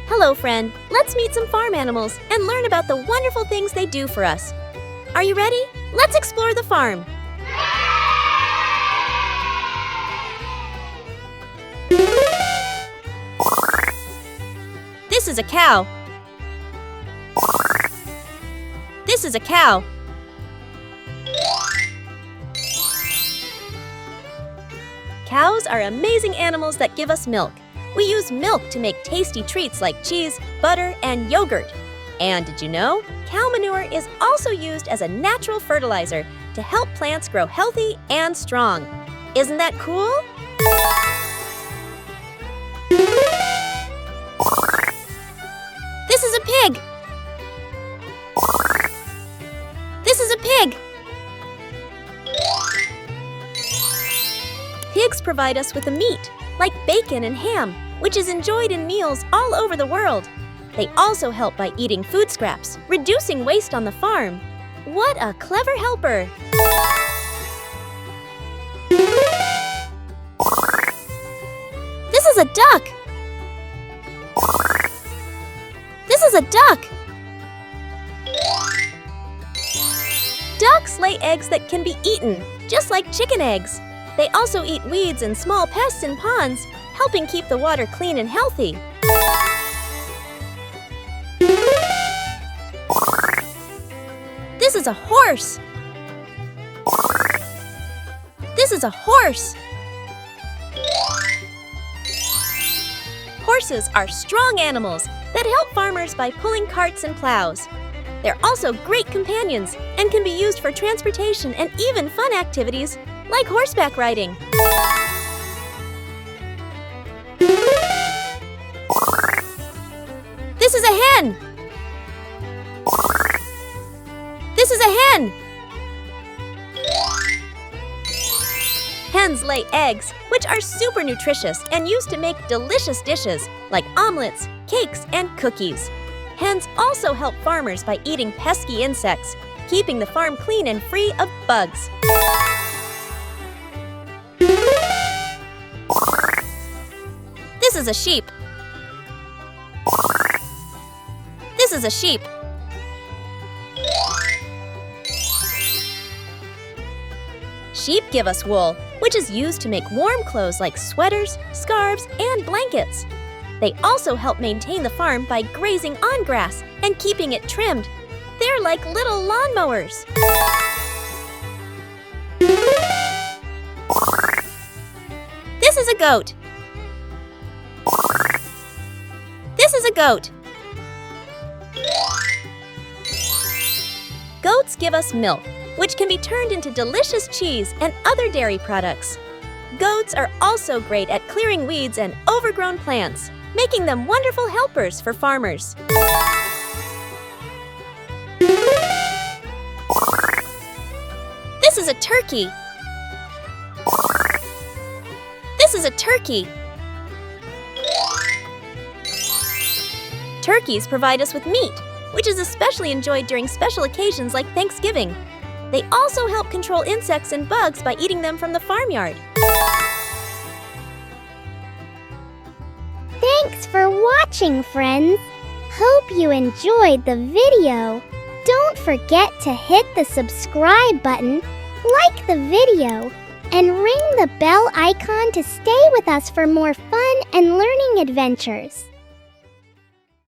Hello, friend. Let's meet some farm animals and learn about the wonderful things they do for us. Are you ready? Let's explore the farm. This is a cow. This is a cow. Cows are amazing animals that give us milk. We use milk to make tasty treats like cheese, butter, and yogurt. And did you know? Cow manure is also used as a natural fertilizer to help plants grow healthy and strong. Isn't that cool? This is a pig. This is a pig. Pigs provide us with a meat, like bacon and ham, which is enjoyed in meals all over the world. They also help by eating food scraps, reducing waste on the farm. What a clever helper! This is a duck! This is a duck! Ducks lay eggs that can be eaten, just like chicken eggs. They also eat weeds and small pests in ponds, helping keep the water clean and healthy. This is a horse. This is a horse. Horses are strong animals that help farmers by pulling carts and plows. They're also great companions and can be used for transportation and even fun activities like horseback riding. This is a hen. This is a hen. Hens lay eggs, which are super nutritious and used to make delicious dishes like omelets, cakes, and cookies. Hens also help farmers by eating pesky insects, keeping the farm clean and free of bugs. This is a sheep. This is a sheep. Sheep give us wool, which is used to make warm clothes like sweaters, scarves, and blankets. They also help maintain the farm by grazing on grass and keeping it trimmed. They're like little lawnmowers. This is a goat. This is a goat. Goats give us milk, which can be turned into delicious cheese and other dairy products. Goats are also great at clearing weeds and overgrown plants, making them wonderful helpers for farmers. This is a turkey. This is a turkey. Turkeys provide us with meat, which is especially enjoyed during special occasions like Thanksgiving. They also help control insects and bugs by eating them from the farmyard. Thanks for watching, friends. Hope you enjoyed the video. Don't forget to hit the subscribe button, like the video, and ring the bell icon to stay with us for more fun and learning adventures.